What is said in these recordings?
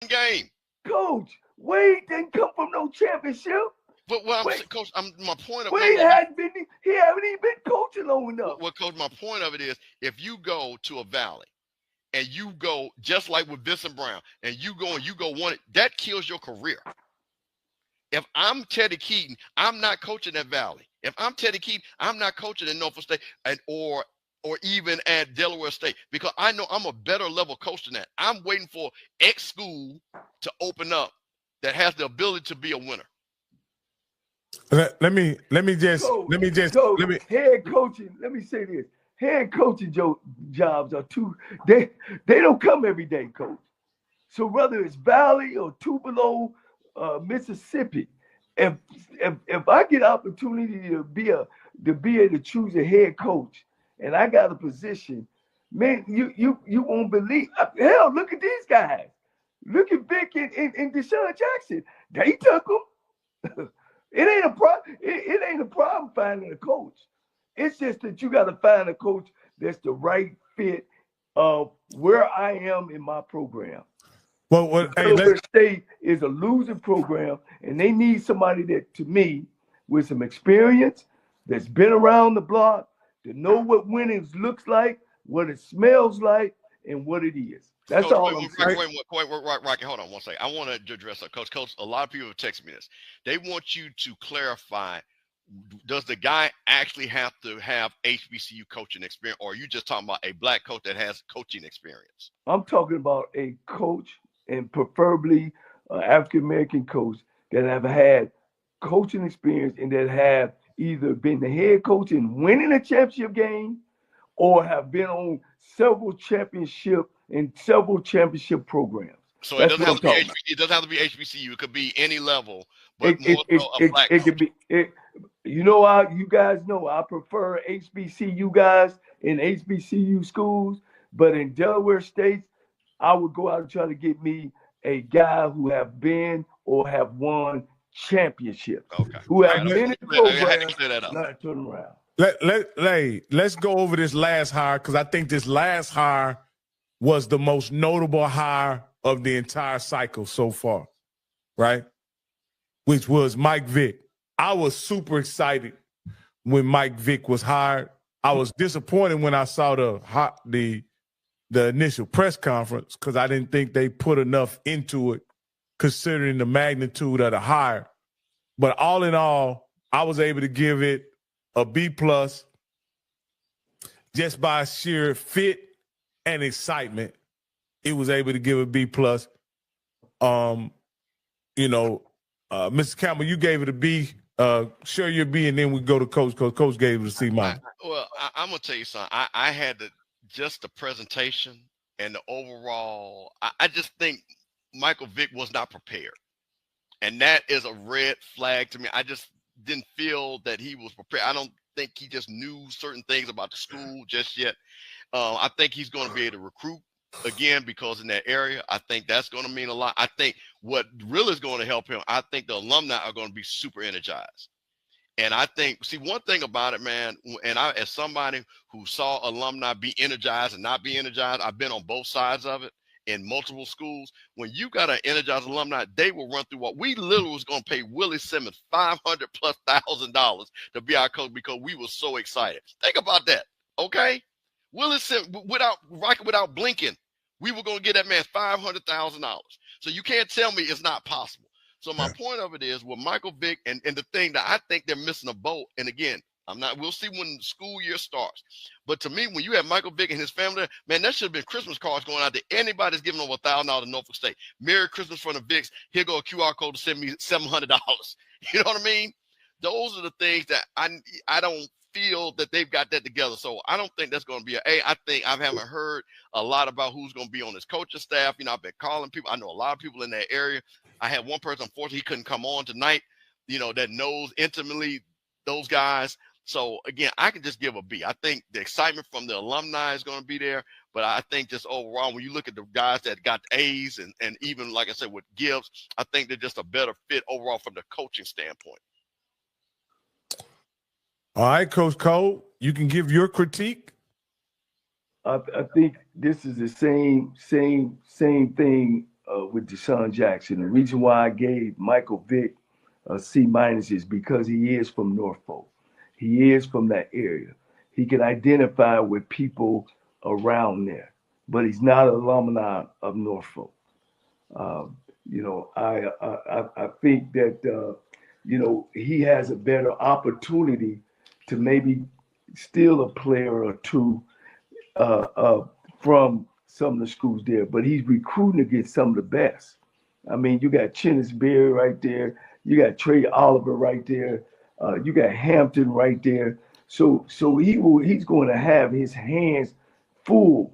game. Coach, Wade didn't come from no championship. But what I'm saying, Coach, my point of Wade hadn't been. He haven't even been coaching long enough. Well, Coach, my point of it is, if you go to a valley and you go just like with Vincent Brown, and you go one, that kills your career. If I'm Teddy Keaton, I'm not coaching at Valley. If I'm Teddy Keaton, I'm not coaching at Norfolk State or even at Delaware State, because I know I'm a better level coach than that. I'm waiting for X school to open up that has the ability to be a winner. Let me head coaching. Let me say this: head coaching jobs are too. They don't come every day, coach. So whether it's Valley or Tupelo, Mississippi, if I get opportunity to be able to choose a head coach, and I got a position, man, you won't believe. Hell, look at these guys. Look at Vic and Deshaun Jackson. They took them. It ain't a problem. It ain't a problem finding a coach. It's just that you got to find a coach that's the right fit of where I am in my program. Well, Delaware State is a losing program, and they need somebody that, to me, with some experience, that's been around the block, to know what winning looks like, what it smells like, and what it is. That's Coach, all I'm saying. Wait, Rocky, hold on one second. I want to address that. Coach, a lot of people have texted me this. They want you to clarify, does the guy actually have to have HBCU coaching experience, or are you just talking about a black coach that has coaching experience? I'm talking about a coach, and preferably an African-American coach that have had coaching experience and that have either been the head coach in winning a championship game or have been on several championship programs. So it doesn't have to be HBCU. It could be any level, but it could be. You guys know I prefer HBCU guys in HBCU schools, but in Delaware State, I would go out and try to get me a guy who have been or have won championships. Okay. Who have been in the program, I had to clear that up. not turn around. Let's go over this last hire, because I think this last hire was the most notable hire of the entire cycle so far, right? Which was Mike Vick. I was super excited when Mike Vick was hired. I was disappointed when I saw the initial press conference, because I didn't think they put enough into it considering the magnitude of the hire. But all in all, I was able to give it a B+ just by sheer fit and excitement. It was able to give a B+. Mr. Campbell, you gave it a B. Share your B, and then we go to Coach. Coach gave it a C-. Well, I'm gonna tell you something. I had just the presentation and the overall. I just think Michael Vick was not prepared, and that is a red flag to me. I just didn't feel that he was prepared. I don't think he just knew certain things about the school just yet. I think he's going to be able to recruit again, because in that area, I think that's going to mean a lot. I think what really is going to help him, I think the alumni are going to be super energized. And I think, see, one thing about it, man, and I, as somebody who saw alumni be energized and not be energized, I've been on both sides of it in multiple schools. When you got an energized alumni, they will run through what we literally was going to pay Willie Simmons $500,000+ to be our coach, because we were so excited. Think about that, okay? Willie Simmons, without blinking, we were going to get that man $500,000. So you can't tell me it's not possible. So my point of it is with Michael Vick, and the thing that I think they're missing a boat, and again, we'll see when the school year starts. But to me, when you have Michael Vick and his family, man, that should have been Christmas cards going out to anybody that's giving over $1,000 to Norfolk State. Merry Christmas from the Vicks. Here go a QR code to send me $700. You know what I mean? Those are the things that I don't feel that they've got that together. So I don't think that's going to be I think I haven't heard a lot about who's going to be on this coaching staff. I've been calling people. I know a lot of people in that area. I had one person, unfortunately, he couldn't come on tonight, that knows intimately those guys. So again, I can just give a B. I think the excitement from the alumni is going to be there, but I think just overall, when you look at the guys that got A's and even, like I said, with Gibbs, I think they're just a better fit overall from the coaching standpoint. All right, Coach Cole, you can give your critique. I think this is the same thing with Deshaun Jackson. The reason why I gave Michael Vick a C- is because he is from Norfolk. He is from that area. He can identify with people around there, but he's not an alumni of Norfolk. I think that he has a better opportunity to maybe steal a player or two from some of the schools there, but he's recruiting against some of the best. I mean, you got Chennis Berry right there, you got Trey Oliver right there, you got Hampton right there. So he's going to have his hands full.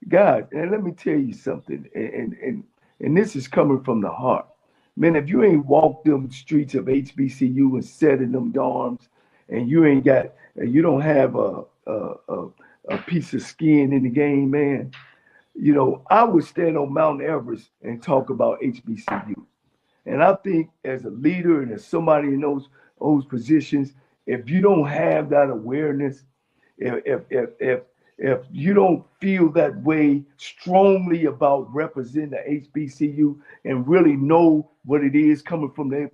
God, and let me tell you something, and this is coming from the heart. Man, if you ain't walked them streets of HBCU and sat in them dorms, and you don't have a piece of skin in the game, man, I would stand on Mount Everest and talk about HBCU. And I think as a leader and as somebody in those positions, if you don't have that awareness, if you don't feel that way strongly about representing the HBCU and really know what it is coming from them,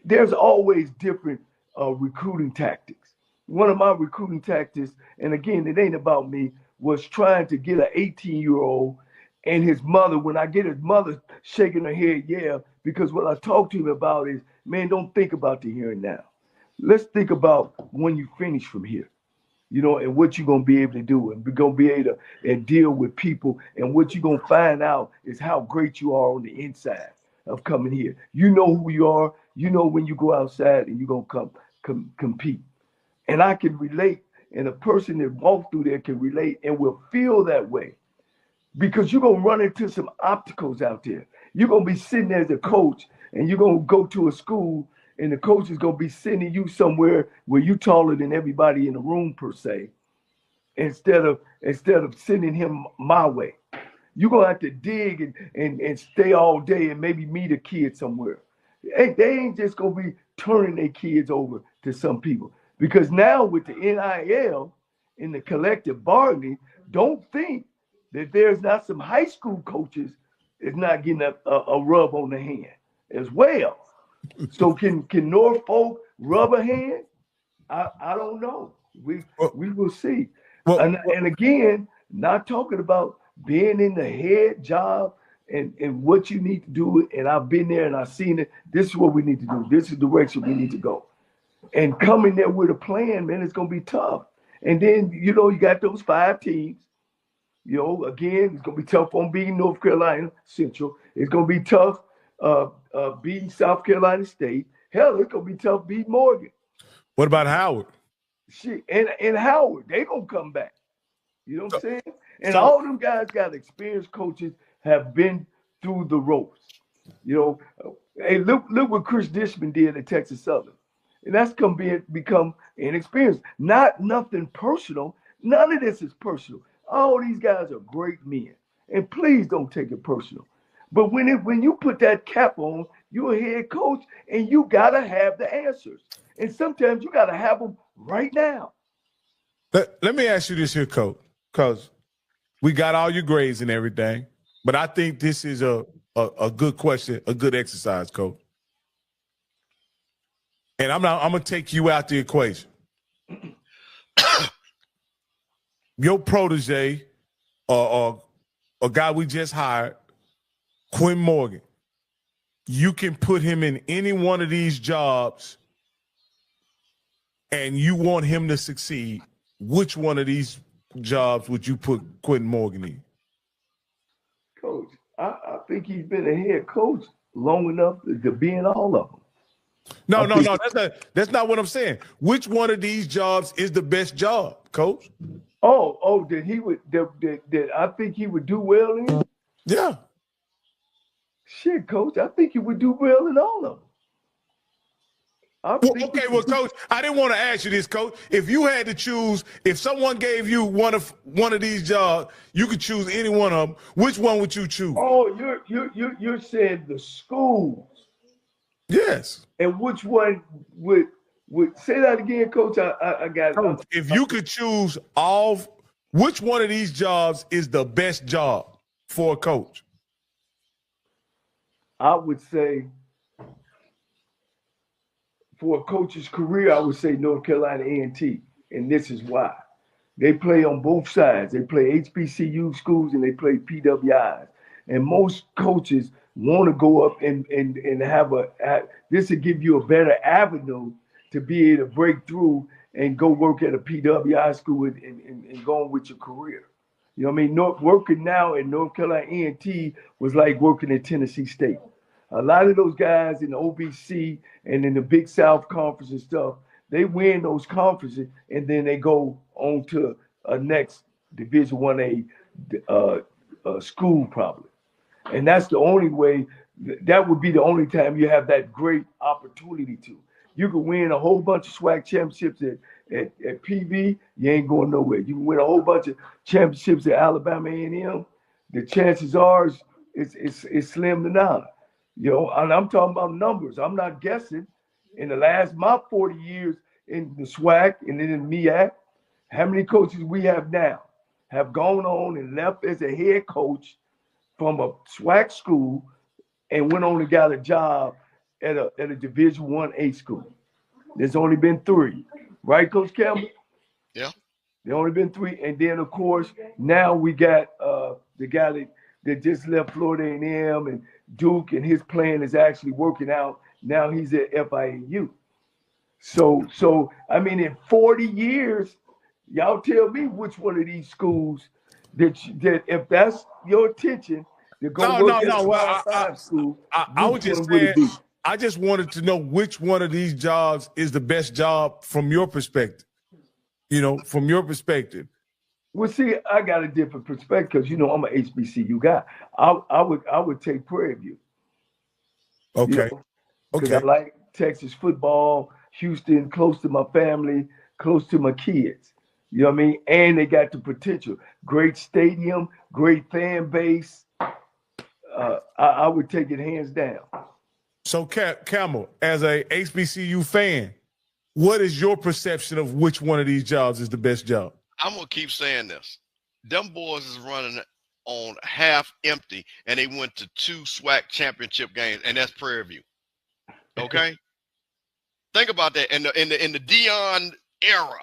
there's always different recruiting tactics. One of my recruiting tactics, and again, it ain't about me, was trying to get an 18-year-old and his mother, when I get his mother shaking her head, yeah, because what I talk to him about is, man, don't think about the here and now. Let's think about when you finish from here. And what you're going to be able to do, and we're going to be able to deal with people. And what you're going to find out is how great you are on the inside of coming here. You know who you are. You know when you go outside and you're going to compete. And I can relate, and a person that walked through there can relate and will feel that way, because you're going to run into some obstacles out there. You're going to be sitting there as a coach, and you're going to go to a school, and the coach is going to be sending you somewhere where you're taller than everybody in the room, per se, instead of sending him my way. You're going to have to dig and stay all day and maybe meet a kid somewhere. They ain't just going to be turning their kids over to some people. Because now with the NIL and the collective bargaining, don't think that there's not some high school coaches that's not getting a rub on the hand as well. So can Norfolk rub a hand? I don't know. We will see. And again, not talking about being in the head job and what you need to do. And I've been there and I've seen it. This is what we need to do. This is the direction we need to go. And coming there with a plan, man, it's going to be tough. And then, you got those 5 teams. Again, it's going to be tough on beating North Carolina Central. It's going to be tough beating South Carolina State. Hell, it's going to be tough beating Morgan. What about Howard? Shit, and Howard, they going to come back. You know what I'm saying? And all them guys got experienced coaches, have been through the ropes. Hey, look what Chris Dishman did at Texas Southern. And that's going to become inexperienced. Nothing personal. None of this is personal. All these guys are great men. And please don't take it personal. But when you put that cap on, you're a head coach, and you got to have the answers. And sometimes you got to have them right now. Let me ask you this here, Coach, because we got all your grades and everything, but I think this is a good question, a good exercise, Coach. And I'm going to take you out the equation. Your protege, or a guy we just hired, Quinton Morgan, you can put him in any one of these jobs and you want him to succeed. Which one of these jobs would you put Quinton Morgan in? Coach, I think he's been a head coach long enough to be in all of them. No. That's not what I'm saying. Which one of these jobs is the best job, Coach? That I think he would do well in? Yeah. Shit, Coach, I think he would do well in all of them. Coach, I didn't want to ask you this, Coach. If you had to choose, if someone gave you one of these jobs, you could choose any one of them. Which one would you choose? Oh, you're saying the schools. Yes. And which one would say that again, Coach? I got it. If you could choose which one of these jobs is the best job for a coach? I would say for a coach's career, I would say North Carolina A&T, and this is why. They play on both sides. They play HBCU schools and they play PWIs. And most coaches want to go up and have this will give you a better avenue to be able to break through and go work at a PWI school and go on with your career. You know what I mean? Working now in North Carolina A&T was like working at Tennessee State. A lot of those guys in the OVC and in the Big South Conference and stuff, they win those conferences and then they go on to a next Division 1A school probably. And that's the only way, that would be the only time you have that great opportunity to. You can win a whole bunch of SWAC championships at PV, you ain't going nowhere. You can win a whole bunch of championships at Alabama A&M, the chances are it's slim to none. You know, and I'm talking about numbers. I'm not guessing. In the last, my 40 years in the SWAC and then in MEAC, how many coaches we have now have gone on and left as a head coach from a SWAC school and went on and got a job at a Division 1A school? There's only been 3, right, Coach Campbell? Yeah. There only been 3, and then of course now we got the guy that just left Florida A&M and Duke, and his plan is actually working out. Now he's at FIAU. So I mean, in 40 years, y'all tell me which one of these schools that if that's your attention, to go work at a school. I was just saying, I just wanted to know which one of these jobs is the best job from your perspective. You know, from your perspective. Well, see, I got a different perspective because I'm an HBCU guy. I would take Prairie View. Okay. Because I like Texas football, Houston, close to my family, close to my kids. You know what I mean? And they got the potential. Great stadium, great fan base. I would take it hands down. So, Campbell, as a HBCU fan, what is your perception of which one of these jobs is the best job? I'm going to keep saying this. Them boys is running on half empty, and they went to 2 SWAC championship games, and that's Prairie View. Okay? Think about that. In the Dion era,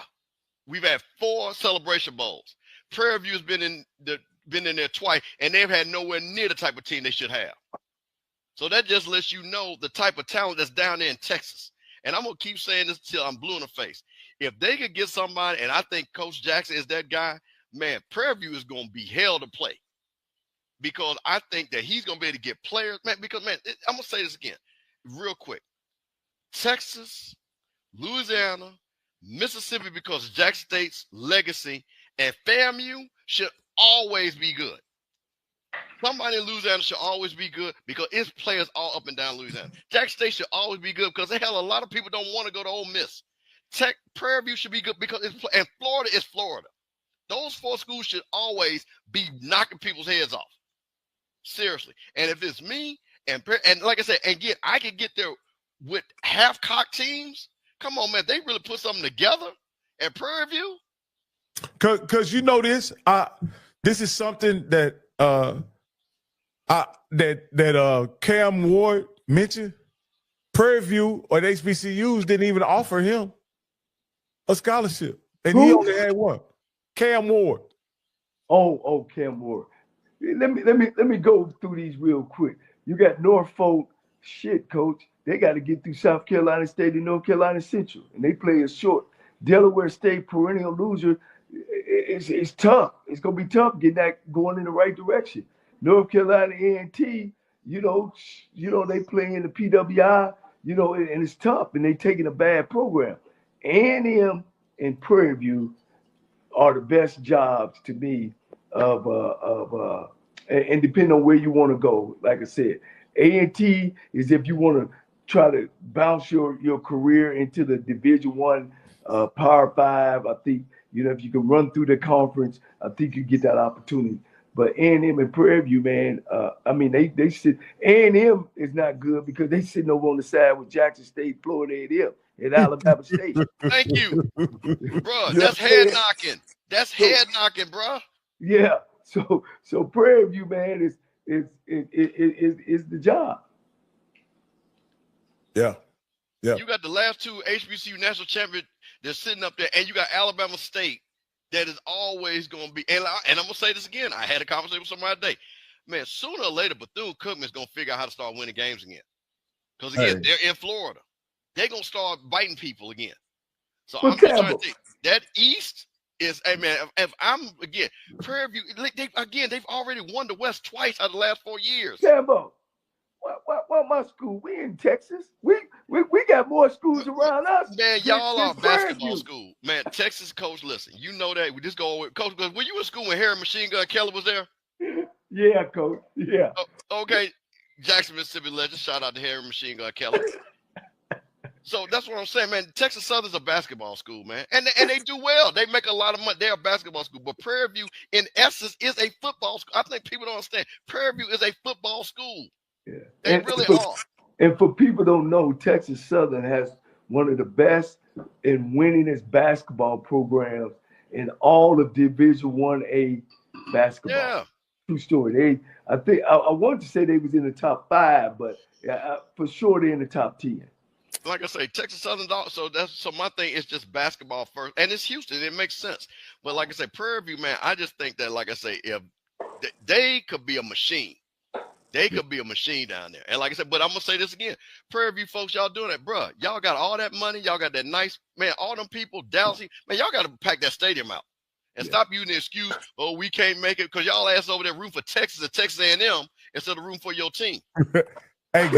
we've had 4 Celebration Bowls. Prairie View has been in there twice, and they've had nowhere near the type of team they should have. So that just lets you know the type of talent that's down there in Texas. And I'm going to keep saying this until I'm blue in the face. If they could get somebody, and I think Coach Jackson is that guy, man, Prairie View is going to be hell to play. Because I think that he's going to be able to get players. Man, because, man, I'm going to say this again real quick. Texas, Louisiana, Mississippi, because of Jackson State's legacy, and FAMU should always be good. Somebody in Louisiana should always be good because it's players all up and down Louisiana. Jackson State should always be good because hell, a lot of people don't want to go to Ole Miss. Prairie View should be good because and Florida is Florida. Those 4 schools should always be knocking people's heads off. Seriously. And if it's me and like I said, and again, I can get there with half-cocked teams. Come on, man, they really put something together at Prairie View. Because this is something that Cam Ward mentioned. Prairie View or the HBCUs didn't even offer him a scholarship, and he only had one. Cam Ward. Oh, Cam Ward. Let me go through these real quick. You got Norfolk. Shit, coach. They got to get through South Carolina State and North Carolina Central, and they play a short. Delaware State, perennial loser. It's tough. It's gonna be tough getting that going in the right direction. North Carolina A&T, they play in the PWI, and it's tough, and they taking a bad program. A&M and Prairie View are the best jobs to me and depending on where you want to go. Like I said, A&T is if you want to try to bounce your career into the Division I Power 5. I think if you can run through the conference, I think you get that opportunity. But A&M and Prairie View, man, they sit. A&M is not good because they sitting over on the side with Jackson State, Florida A&M, and Alabama State. Thank you, bro. That's head knocking. That's head knocking, bro. Yeah. So Prairie View, man, is the job. Yeah. Yeah. You got the last two HBCU national champions that's sitting up there, and you got Alabama State that is always going to be. And I'm going to say this again. I had a conversation with somebody today. Man, sooner or later, Bethune-Cookman is going to figure out how to start winning games again. Because, again, they're in Florida. They're going to start biting people again. So I'm just trying to think. That East is, hey, man, if I'm, again, Prairie View, they've already won the West twice out of the last 4 years. Campbell. What my school? We in Texas. We got more schools around us. Man, y'all are a basketball school. Man, Texas coach, listen, you know that. We just go with coach. Were you in school when Harry Machine Gun Kelly was there? Yeah, coach. Yeah. Okay. Jackson, Mississippi legend. Shout out to Harry Machine Gun Kelly. So that's what I'm saying, man. Texas Southern's a basketball school, man. And they do well. They make a lot of money. They're a basketball school. But Prairie View, in essence, is a football school. I think people don't understand. Prairie View is a football school. Yeah. They really are. And for people who don't know, Texas Southern has one of the best and winningest basketball programs in all of Division 1A basketball. Yeah. True story. I think I wanted to say they was in the top 5, but for sure they're in the top 10. Like I say, Texas Southern. So my thing is just basketball first, and it's Houston. It makes sense. But like I say, Prairie View, man, I just think that, like I say, if they could be a machine. They could be a machine down there. And like I said, but I'm going to say this again. Prairie View folks, y'all doing that, bro. Y'all got all that money. Y'all got that nice, man, all them people, Dallas. Man, y'all got to pack that stadium out. And stop using the excuse, oh, we can't make it because y'all ass over there room for Texas and Texas A&M instead of room for your team. Hey,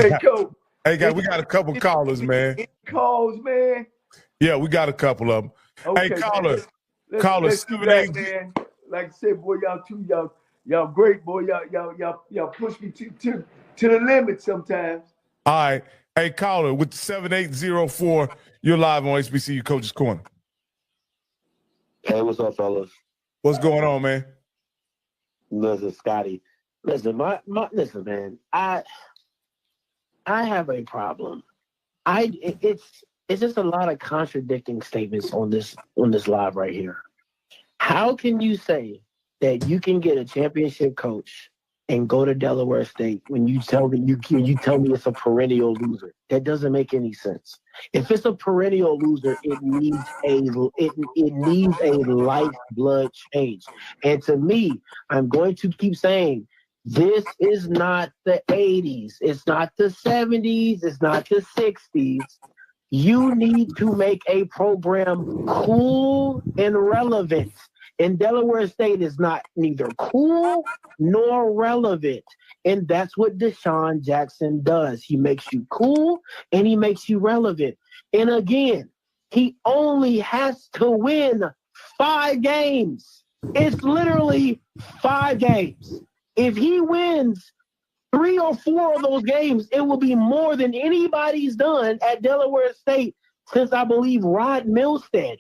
guys, we got a couple callers, man. Calls, man. Yeah, we got a couple of them. Okay, hey, caller 78. Man. Like I said, boy, y'all great, boy. Y'all push me to the limit sometimes. All right. Hey, caller, with 7804, you're live on HBCU Coaches Corner. Hey, what's up, fellas? What's going on, man? Listen, Scotty. Listen, listen, man. I have a problem. It's just a lot of contradicting statements on this live right here. How can you say that you can get a championship coach and go to Delaware State when you tell me it's a perennial loser? That doesn't make any sense. If it's a perennial loser, it needs a lifeblood change. And to me, I'm going to keep saying this is not the 80s. It's not the 70s. It's not the 60s. You need to make a program cool and relevant. And Delaware State is neither cool nor relevant. And that's what Deshaun Jackson does. He makes you cool and he makes you relevant. And again, he only has to win 5 games. It's literally 5 games. If he wins 3 or 4 of those games, it will be more than anybody's done at Delaware State since, I believe, Rod Milstead,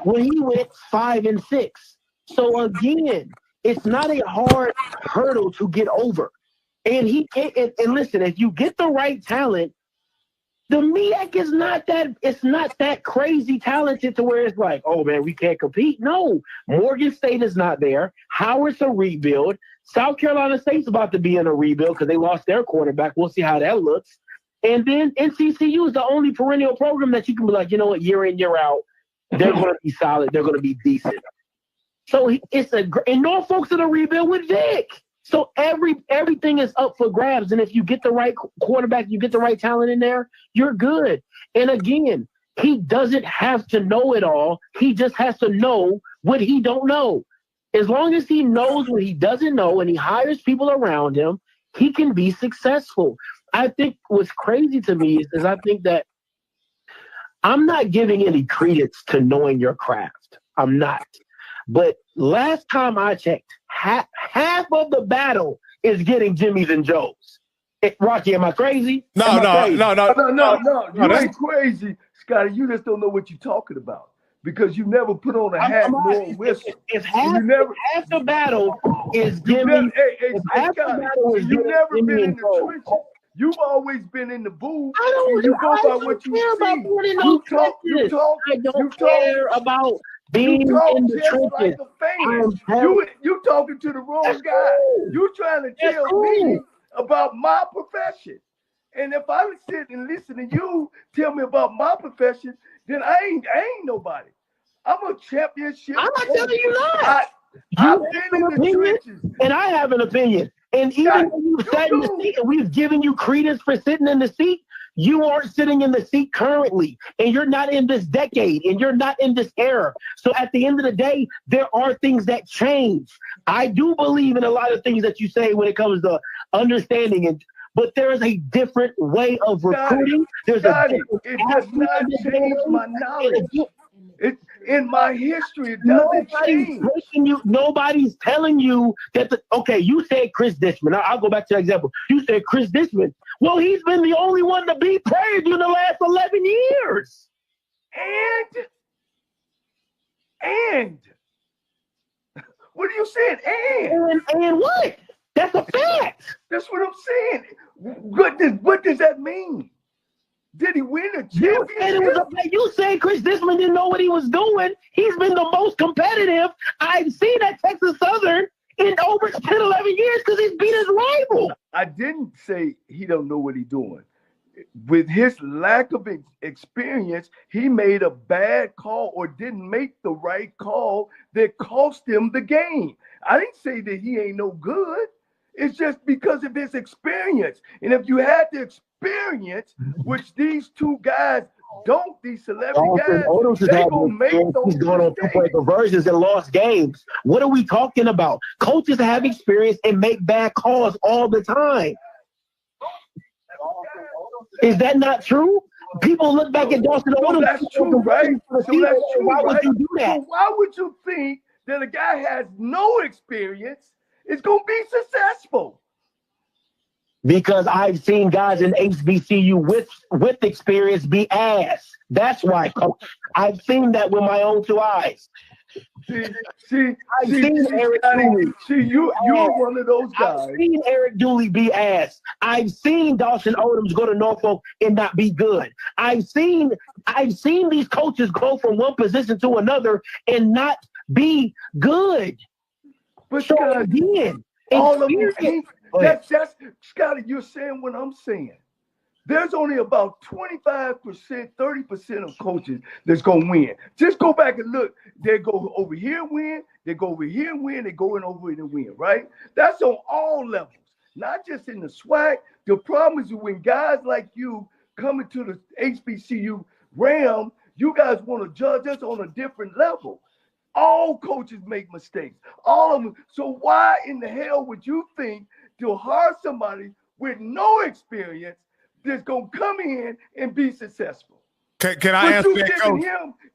when he went 5-6. So again, it's not a hard hurdle to get over. And he can't. And listen, if you get the right talent, the MEAC is not that crazy talented to where it's like, oh man, we can't compete. No, Morgan State is not there. Howard's a rebuild. South Carolina State's about to be in a rebuild because they lost their quarterback. We'll see how that looks. And then NCCU is the only perennial program that you can be like, you know what, year in, year out, they're going to be solid. They're going to be decent. So and Norfolk's in a rebuild with Vic. So everything is up for grabs. And if you get the right quarterback, you get the right talent in there, you're good. And again, he doesn't have to know it all. He just has to know what he don't know. As long as he knows what he doesn't know and he hires people around him, he can be successful. I think what's crazy to me is I think that I'm not giving any credence to knowing your craft. I'm not. But last time I checked, half of the battle is getting Jimmy's and Joe's. Rocky, am I crazy? No. You ain't crazy, Scotty. You just don't know what you're talking about because you never put on a hat nor a whistle. If half the battle is Jimmy, you've never been in the trenches. You've always been in the booth. You go by what you see. I don't care about being in the trenches. Like a fan. You talking to the wrong guy. You trying to tell me about my profession. And if I sit and listen to you tell me about my profession, then I ain't nobody. I'm a championship. I'm not telling you not. I've been in the trenches. And I have an opinion. And even though you've sat in the seat and we've given you credence for sitting in the seat, you aren't sitting in the seat currently. And you're not in this decade. And you're not in this era. So at the end of the day, there are things that change. I do believe in a lot of things that you say when it comes to understanding but there is a different way of recruiting. It does not change my knowledge. In my history, it doesn't change. Nobody's telling you that. Okay, you said Chris Dishman. I'll go back to that example. You said Chris Dishman. Well, he's been the only one to be praised in the last 11 years. And what are you saying? And what? That's a fact. That's what I'm saying. What does that mean? Did he win a championship? You said Chris Dishman didn't know what he was doing. He's been the most competitive I've seen at Texas Southern in over 10, 11 years because he's beat his rival. I didn't say he don't know what he's doing. With his lack of experience, he made a bad call or didn't make the right call that cost him the game. I didn't say that he ain't no good. It's just because of his experience. And if you had the experience, which these two guys don't, these celebrity guys, they're going to make those He's going on 2-point conversions and lost games. What are we talking about? Coaches have experience and make bad calls all the time. Is that not true? People look back at Dawson Odom. That's true, right? So that's true, why would you do that? So why would you think that a guy has no experience is going to be successful? Because I've seen guys in HBCU with experience be ass. That's why, coach. I've seen that with my own 2 eyes. See, Eric Dooley. See, you're one of those guys. I've seen Eric Dooley be ass. I've seen Dawson Odom go to Norfolk and not be good. I've seen these coaches go from one position to another and not be good. But so Scotty, again, all of them. That's Scotty. You're saying what I'm saying. There's only about 25%, 30% of coaches that's going to win. Just go back and look. They go over here and win. They go over here and win. They go in over here and win, right? That's on all levels, not just in the SWAC. The problem is when guys like you come into the HBCU realm, you guys want to judge us on a different level. All coaches make mistakes. All of them. So why in the hell would you think to hire somebody with no experience that's going to come in and be successful? Can I ask that, Coach?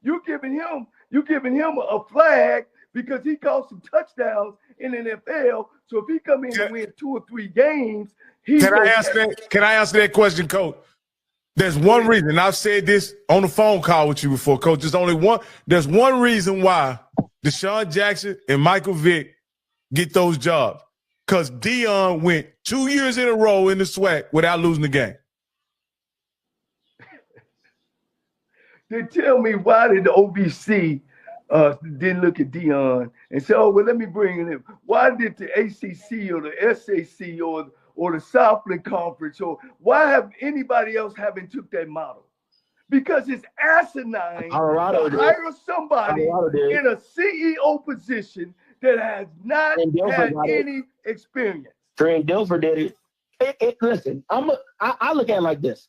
You're giving him a flag because he caught some touchdowns in the NFL. So if he come in and win 2 or 3 games, Can I answer that question, Coach? There's one reason, and I've said this on the phone call with you before, Coach. There's one reason why Deshaun Jackson and Michael Vick get those jobs. Because Dion went 2 years in a row in the SWAC without losing the game. They tell me, why did the OVC didn't look at Dion and say, oh, well, let me bring it in. Why did the ACC or the SAC or the Southland Conference, or why have anybody else haven't took that model? Because it's asinine to hire somebody in a CEO position that has not had any experience. Trent Dilfer did it. Listen, I look at it like this.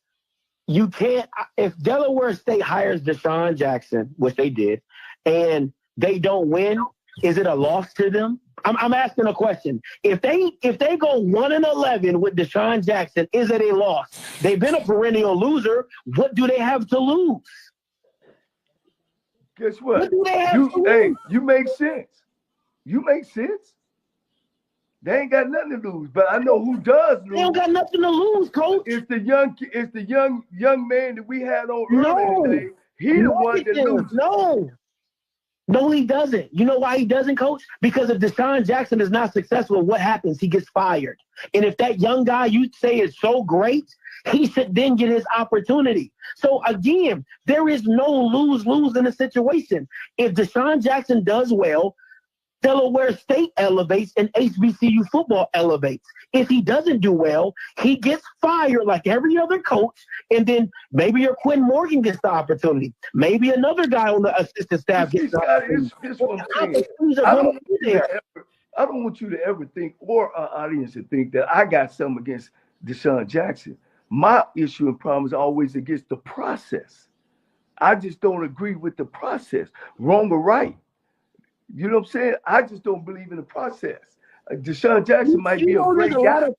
You can't, if Delaware State hires Deshaun Jackson, which they did, and they don't win, is it a loss to them? I'm asking a question. If they go 1-11 with Deshaun Jackson, is it a loss? They've been a perennial loser. What do they have to lose? Guess what? What do they have to lose? You make sense. You make sense. They ain't got nothing to lose, but I know who does lose. They don't got nothing to lose, Coach. It's the young man that we had on earlier today. He the one that loses. No, he doesn't. You know why he doesn't, Coach? Because if Deshaun Jackson is not successful, what happens? He gets fired. And if that young guy you say is so great, he should then get his opportunity. So again, there is no lose-lose in the situation. If Deshaun Jackson does well, Delaware State elevates and HBCU football elevates. If he doesn't do well, he gets fired like every other coach, and then maybe your Quinton Morgan gets the opportunity. Maybe another guy on the assistant staff gets the opportunity. I don't want you to ever think, or our audience to think, that I got something against Deshaun Jackson. My issue and problem is always against the process. I just don't agree with the process, wrong or right. You know what I'm saying? I just don't believe in the process. Deshaun Jackson might be a great guy.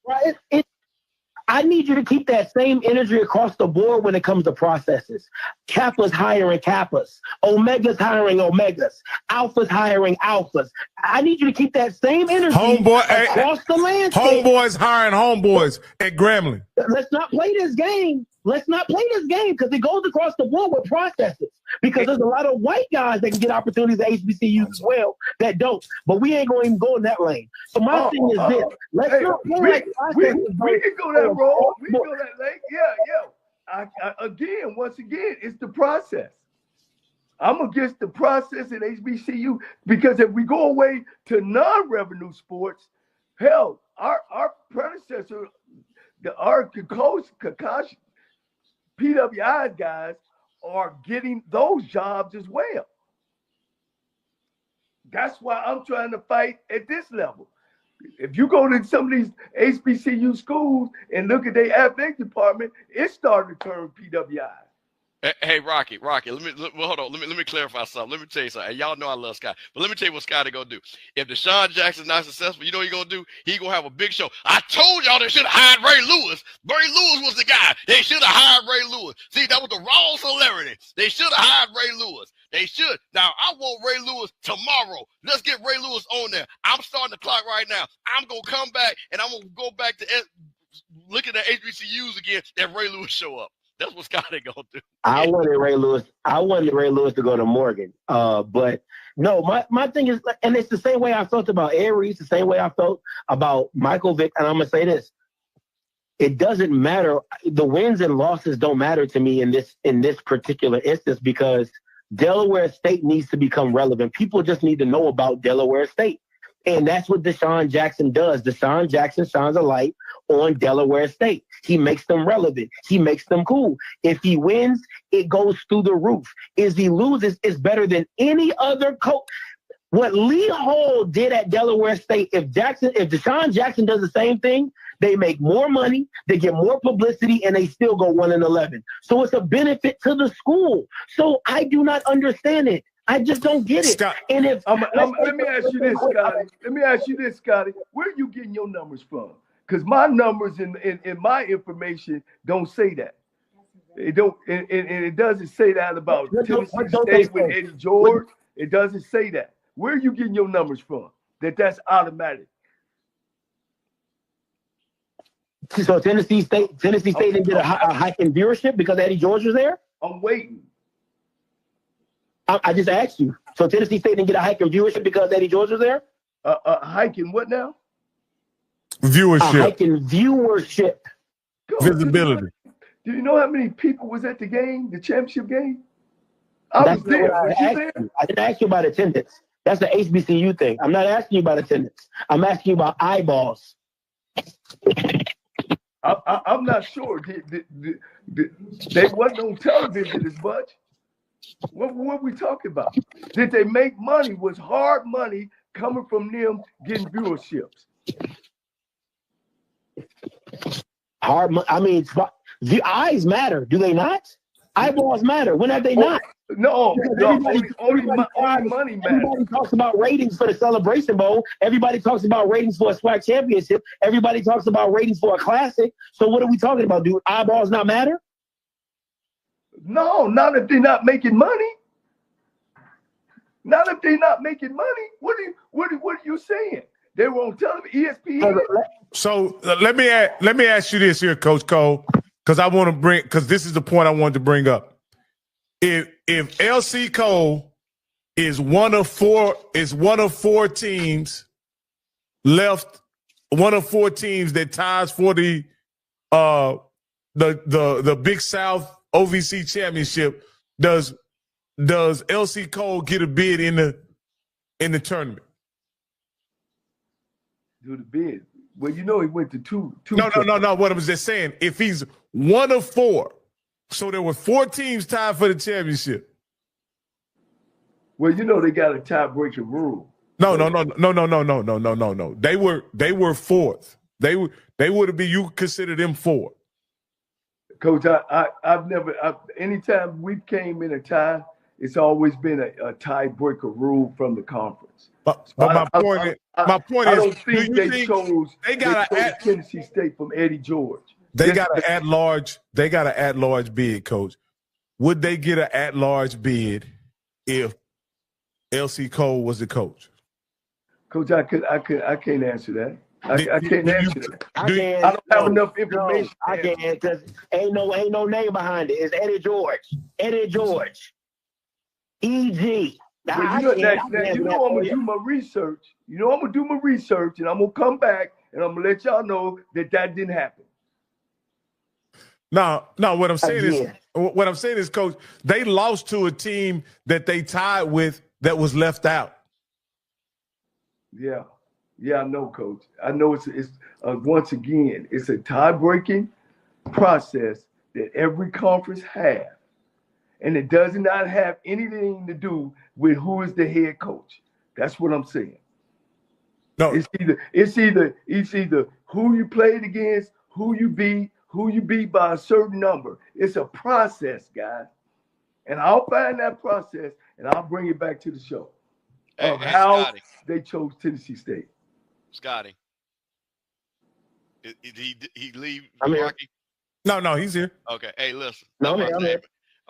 I need you to keep that same energy across the board when it comes to processes. Kappa's hiring Kappas. Omega's hiring Omegas. Alpha's hiring Alphas. I need you to keep that same energy across the landscape. Homeboys hiring homeboys at Grambling. Let's not play this game. Let's not play this game because it goes across the board with processes. Because there's a lot of white guys that can get opportunities at HBCUs as well that don't. But we ain't going to even go in that lane. So my thing is this. Let's not play like processes. We can go that road. We can go that lane. Yeah. Once again, it's the process. I'm against the process in HBCU because if we go away to non-revenue sports, hell, our predecessor, our Kakashi, PWI guys are getting those jobs as well. That's why I'm trying to fight at this level. If you go to some of these HBCU schools and look at their athletic department, it's starting to turn PWI. Hey, Rocky, hold on. Let me clarify something. Let me tell you something. Y'all know I love Scott, but let me tell you what Scott is gonna do. If Deshaun Jackson's not successful, you know what he's gonna do? He's gonna have a big show. I told y'all they should have hired Ray Lewis. Ray Lewis was the guy. They should have hired Ray Lewis. See, that was the wrong celebrity. They should have hired Ray Lewis. They should. Now, I want Ray Lewis tomorrow. Let's get Ray Lewis on there. I'm starting the clock right now. I'm gonna come back and I'm gonna go back to looking at HBCUs again if Ray Lewis show up. That's what Scott ain't gonna do. I wanted Ray Lewis to go to Morgan. But no, my thing is, and it's the same way I felt about Aries, the same way I felt about Michael Vick. And I'm gonna say this: it doesn't matter. The wins and losses don't matter to me in this particular instance because Delaware State needs to become relevant. People just need to know about Delaware State. And that's what Deshaun Jackson does. Deshaun Jackson shines a light on Delaware State. He makes them relevant. He makes them cool. If he wins, it goes through the roof. If he loses, it's better than any other coach. What Lee Hall did at Delaware State, if Deshaun Jackson does the same thing, they make more money, they get more publicity, and they still go 1-11. So it's a benefit to the school. So I do not understand it. I just don't get it. Scott, and if let me ask you this, Scotty. Let me ask you this, Scotty. Where are you getting your numbers from? Because my numbers in my information don't say that. It don't, and it doesn't say that about Tennessee State with Eddie George. It doesn't say that. Where are you getting your numbers from? That's automatic. So Tennessee State didn't get a hike in viewership because Eddie George was there? I'm waiting. I just asked you. So Tennessee State didn't get a hike in viewership because Eddie George was there? A hike in what now? Viewership. A hike in viewership. Visibility. Do you know how many people was at the game, the championship game? I was there. I didn't ask you about attendance. That's the HBCU thing. I'm not asking you about attendance. I'm asking you about eyeballs. I'm not sure. They wasn't on television as much. What were we talking about? Did they make money? Was hard money coming from them getting viewerships? I mean, the eyes matter, do they not? Eyeballs matter. When have they not? No, only money matters. Everybody talks about ratings for the Celebration Bowl. Everybody talks about ratings for a SWAC championship. Everybody talks about ratings for a classic. So what are we talking about? Do eyeballs not matter? No, not if they're not making money. Not if they're not making money. What are you saying? They were on television, ESPN. So let me ask you this here, Coach Cole, because this is the point I wanted to bring up. If LC Cole is one of four teams left, one of four teams that ties for the Big South OVC championship, does LC Cole get a bid in the tournament? Do the bid. Well, you know he went to two. No. What I was just saying, if he's one of four, so there were 4 teams tied for the championship. Well, you know they got a tie-breaking rule. No. They were fourth. They would be, you consider them 4. Coach, I've never. Anytime we came in a tie, it's always been a tie-breaker rule from the conference. But my point is, I don't think they chose Tennessee State from Eddie George. They got an at-large. They got an at-large bid, Coach. Would they get an at-large bid if LC Cole was the coach? Coach, I can't answer that. I can't answer that. I don't have enough information. No, I can't, because ain't no name behind it. It's Eddie George. Eddie George. EG. Well, you know I'm gonna do my research. You know I'm gonna do my research, and I'm gonna come back and I'm gonna let y'all know that didn't happen. No. What I'm saying is, Coach, they lost to a team that they tied with that was left out. Yeah, I know, Coach. I know it's once again, it's a tie-breaking process that every conference has. And it does not have anything to do with who is the head coach. That's what I'm saying. No, it's either who you played against, who you beat by a certain number. It's a process, guys. And I'll find that process and I'll bring it back to the show of how Scotty, they chose Tennessee State. Scotty, he leave Rocky? No, he's here. Okay, hey, listen. No, I'm here.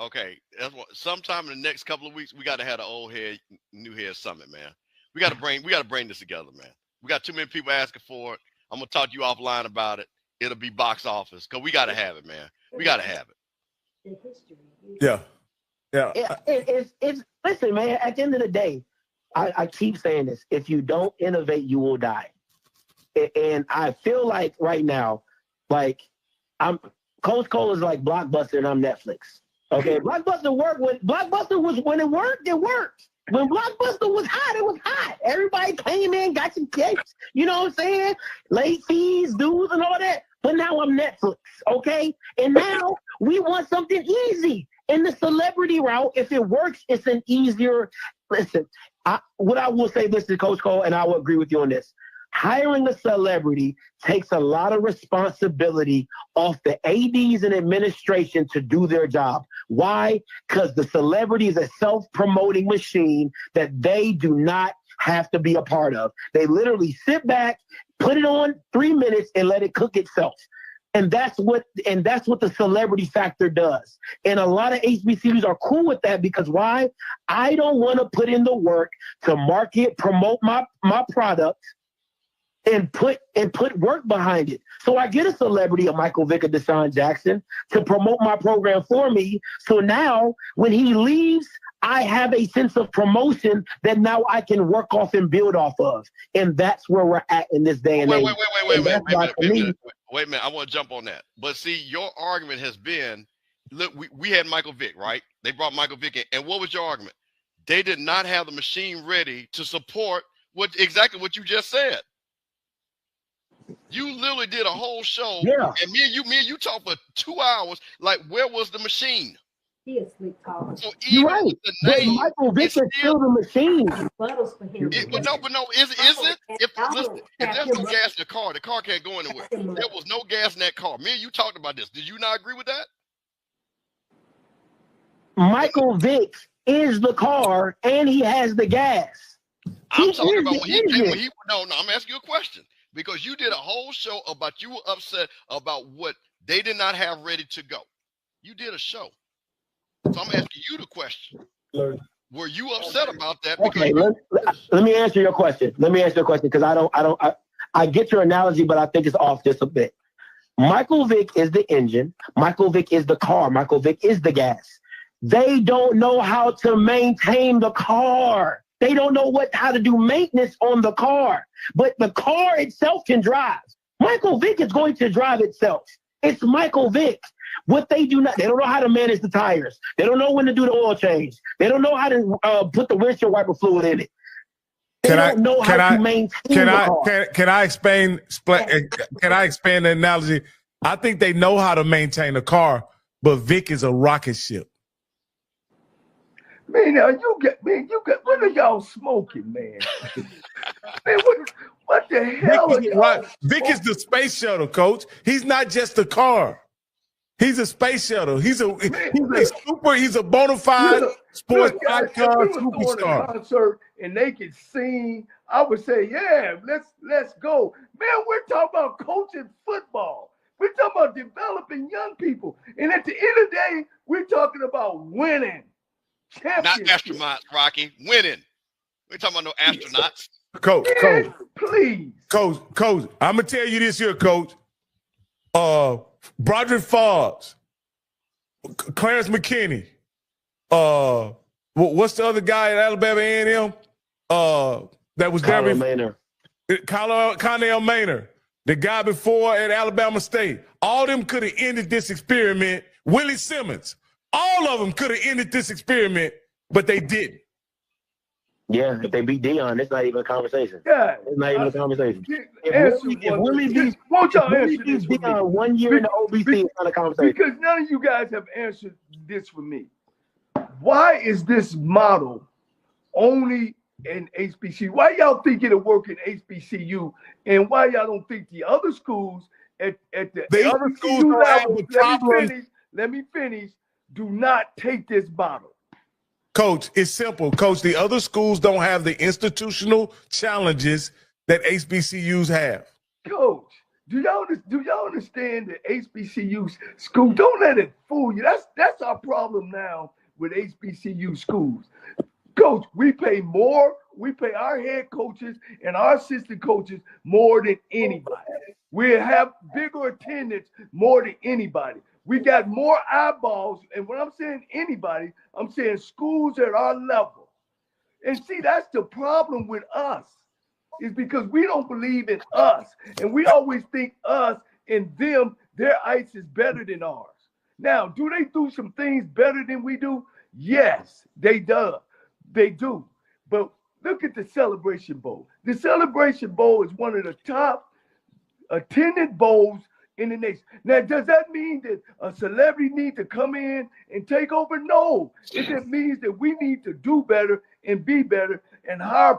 Okay, that's what. Sometime in the next couple of weeks, we got to have an old head, new head summit, man. We got to bring this together, man. We got too many people asking for it. I'm gonna talk to you offline about it. It'll be box office because we got to have it, man. We got to have it. Yeah. It's listen, man. At the end of the day, I keep saying this: if you don't innovate, you will die. And I feel like right now, like Coach Cole is like Blockbuster and I'm Netflix. Okay, Blockbuster worked when it worked, it worked. When Blockbuster was hot, it was hot. Everybody came in, got some kicks, you know what I'm saying? Late fees, dues, and all that. But now I'm Netflix, okay? And now we want something easy. In the celebrity route, if it works, it's an easier. Listen, what I will say this to Coach Cole, and I will agree with you on this. Hiring a celebrity takes a lot of responsibility off the ADs and administration to do their job. Why? Because the celebrity is a self-promoting machine that they do not have to be a part of. They literally sit back, put it on 3 minutes, and let it cook itself. And that's what the celebrity factor does. And a lot of HBCUs are cool with that because why? I don't want to put in the work to market, promote my product, and put work behind it. So I get a celebrity, a Michael Vick or Deshaun Jackson, to promote my program for me. So now when he leaves, I have a sense of promotion that now I can work off and build off of. And that's where we're at in this day and age. Wait a minute. I want to jump on that. But see, your argument has been, look, we had Michael Vick, right? They brought Michael Vick in. And what was your argument? They did not have the machine ready to support exactly what you just said. You literally did a whole show, and me and you talked for 2 hours. Like, where was the machine? He is sweet talking. So even right. with the name, Michael Vick is still the machine. But no, is it? If there's no gas in the car can't go anywhere. There was no gas in that car. Me and you talked about this. Did you not agree with that? Michael Vick is the car, and he has the gas. I'm talking about I'm asking you a question. Because you did a whole show about you were upset about what they did not have ready to go. You did a show. So I'm asking you the question. Were you upset about that? Okay, let me answer your question. Because I get your analogy, but I think it's off just a bit. Michael Vick is the engine. Michael Vick is the car. Michael Vick is the gas. They don't know how to maintain the car. They don't know how to do maintenance on the car, but the car itself can drive. Michael Vick is going to drive itself. It's Michael Vick. What they don't know how to manage the tires. They don't know when to do the oil change. They don't know how to put the windshield wiper fluid in it. They don't know how to maintain the car. Can I explain the analogy? I think they know how to maintain a car, but Vic is a rocket ship. Man, now you got what are y'all smoking, man? Man, what the hell are y'all? Vic is the space shuttle, coach. He's not just a car. He's a space shuttle. He's a bona fide sports icon superstar. Concert and they can sing. I would say, yeah, let's go. Man, we're talking about coaching football. We're talking about developing young people. And at the end of the day, we're talking about winning. Not astronauts, Rocky. Winning. We're talking about no astronauts. Coach, please. Coach, I'm going to tell you this here, Coach. Broderick Forbes, Clarence McKinney, what's the other guy at Alabama A&M? That was Connell Maynard. Connell Maynard, the guy before at Alabama State. All them could have ended this experiment. Willie Simmons, all of them could have ended this experiment, but they didn't. Yeah, if they beat Deion, it's not even a conversation. Yeah, it's not even a conversation. If Willie beats Deion 1 year in the OBC, it's not a conversation. Because none of you guys have answered this for me. Why is this model only in HBCU? Why y'all think it'll work in HBCU, and why y'all don't think the other schools at the other schools level? Let me finish. Do not take this model. Coach, it's simple. Coach, the other schools don't have the institutional challenges that HBCUs have. Coach, do y'all understand that HBCU school? Don't let it fool you. That's our problem now with HBCU schools. Coach, we pay more. We pay our head coaches and our assistant coaches more than anybody. We have bigger attendance more than anybody. We got more eyeballs, and when I'm saying anybody, I'm saying schools at our level. And see, that's the problem with us, is because we don't believe in us, and we always think us and them, their ice is better than ours. Now, do they do some things better than we do? Yes, they do. They do. But look at the Celebration Bowl. The Celebration Bowl is one of the top attended bowls in the nation. Now, does that mean that a celebrity needs to come in and take over? No. It just means that we need to do better and be better and hire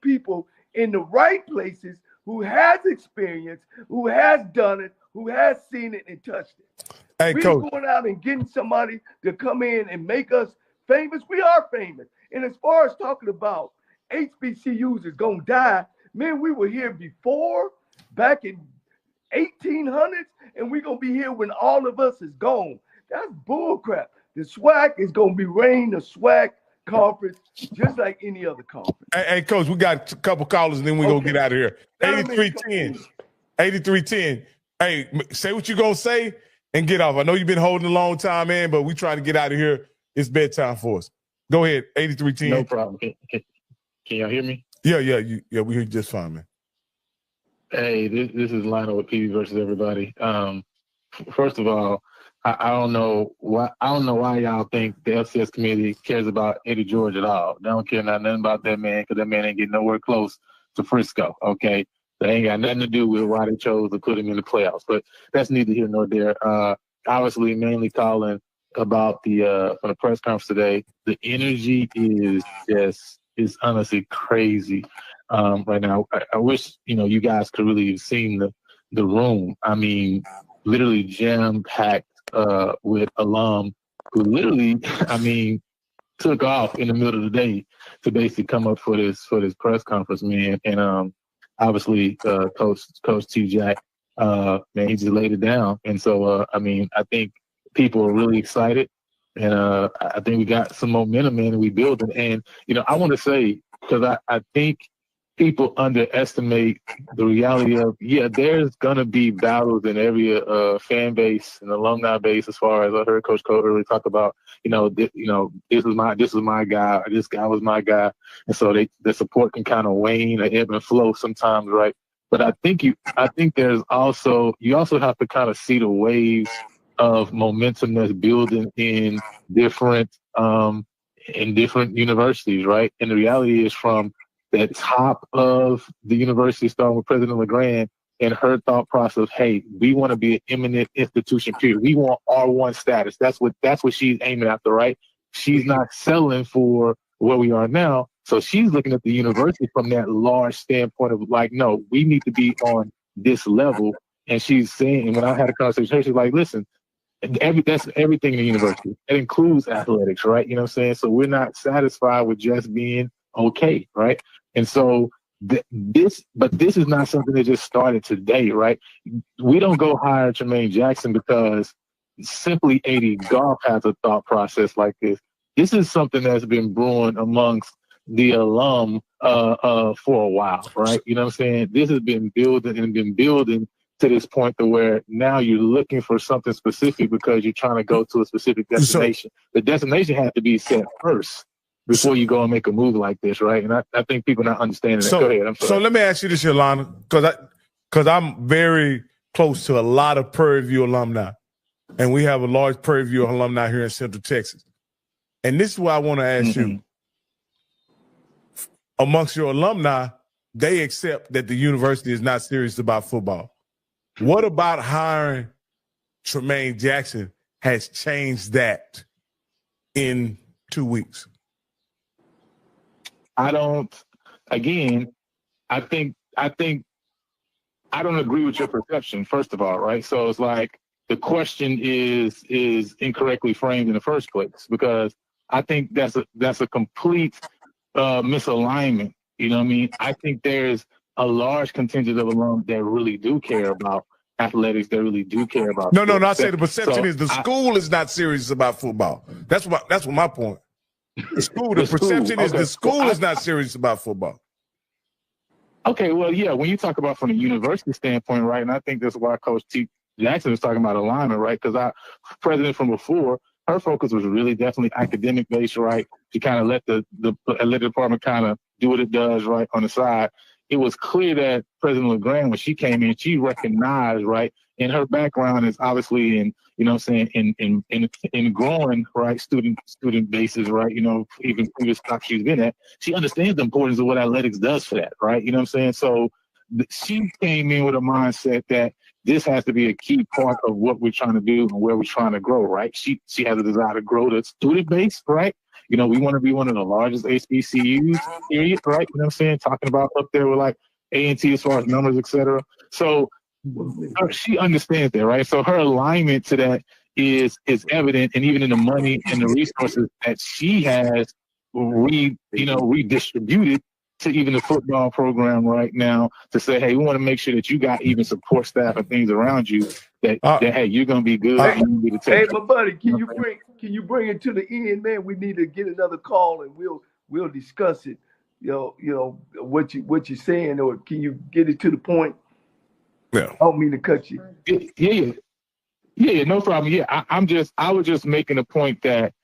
people in the right places who has experience, who has done it, who has seen it and touched it. Hey, we're Coach, going out and getting somebody to come in and make us famous. We are famous. And as far as talking about HBCUs is going to die, man, we were here before, back in 1800s, and we're going to be here when all of us is gone. That's bullcrap. The SWAC is going to be reigning the SWAC conference just like any other conference. Hey, Coach, we got a couple callers and then we're going to get out of here. 8310. 8310. Hey, say what you're going to say and get off. I know you've been holding a long time, man, but we try to get out of here. It's bedtime for us. Go ahead, 8310. No problem. Can y'all hear me? Yeah, we hear you just fine, man. Hey, this is Lionel with PV versus everybody. First of all, I don't know why y'all think the FCS committee cares about Eddie George at all. They don't care nothing about that man because that man ain't getting nowhere close to Frisco. Okay, they ain't got nothing to do with why they chose to put him in the playoffs. But that's neither here nor there. Obviously, mainly calling about the from the press conference today. The energy is honestly crazy. Right now, I wish you guys could really have seen the room. I mean, literally jam packed with alum who literally, took off in the middle of the day to basically come up for this press conference, man. And obviously, Coach T. Jack, man, he just laid it down. And so, I think people are really excited, and I think we got some momentum, man, and we building. And I want to say, because I think people underestimate the reality of, there's gonna be battles in every fan base and alumni base. As far as I heard Coach Cole earlier talk about, this was my guy, or this guy was my guy, and so the support can kind of wane or ebb and flow sometimes, right? But I think you also have to kind of see the waves of momentum that's building in different universities, right? And the reality is, from the top of the university, starting with President LeGrand, and her thought process, hey, we want to be an eminent institution, period. We want R1 status. That's what she's aiming after, right? She's not settling for where we are now. So she's looking at the university from that large standpoint of like, no, we need to be on this level. And she's saying, and when I had a conversation with her, she's like, listen, that's everything in the university. That includes athletics, right? You know what I'm saying? So we're not satisfied with just being okay, right? And so this is not something that just started today, right? We don't go hire Tremaine Jackson because simply 80 Golf has a thought process like this. This is something that's been brewing amongst the alum for a while, right? You know what I'm saying? This has been building to this point to where now you're looking for something specific because you're trying to go to a specific destination. The destination has to be set first before you go and make a move like this, right? And I think people not understanding that. Go ahead. I'm sorry. So let me ask you this, Yolanda, because I'm very close to a lot of Prairie View alumni, and we have a large Prairie View alumni here in Central Texas. And this is what I want to ask you. Amongst your alumni, they accept that the university is not serious about football. What about hiring Tremaine Jackson has changed that in 2 weeks? I don't agree with your perception, first of all, right? So it's like the question is incorrectly framed in the first place, because I think that's a complete misalignment. You know what I mean? I think there's a large contingent of alums that really do care about athletics, that really do care about No, I say the perception is the school is not serious about football. That's what my point. The perception is the school is not serious about football. Okay, well, yeah, when you talk about from a university standpoint, right, and I think that's why Coach T. Jackson was talking about alignment, right, because president from before, her focus was really definitely academic-based, right? She kind of let the athletic department kind of do what it does, right, on the side. It was clear that President LeGrand, when she came in, she recognized, right, and her background is obviously in, you know what I'm saying, in growing, right, student bases, right, you know, even previous stock she's been at, she understands the importance of what athletics does for that, right, you know what I'm saying? So she came in with a mindset that this has to be a key part of what we're trying to do and where we're trying to grow, right? She has a desire to grow the student base, right? You know, we want to be one of the largest HBCUs, period, right? You know what I'm saying? Talking about up there with like A&T as far as numbers, et cetera. So she understands that, right? So her alignment to that is evident, and even in the money and the resources that she has redistributed to even the football program right now to say, hey, we want to make sure that you got even support staff and things around you that hey, you're gonna be good. Hey, my buddy, can you bring it to the end, man? We need to get another call and we'll discuss it. You know what you're saying, or can you get it to the point? Yeah. I don't mean to cut you. Yeah, no problem. Yeah, I was just making a point that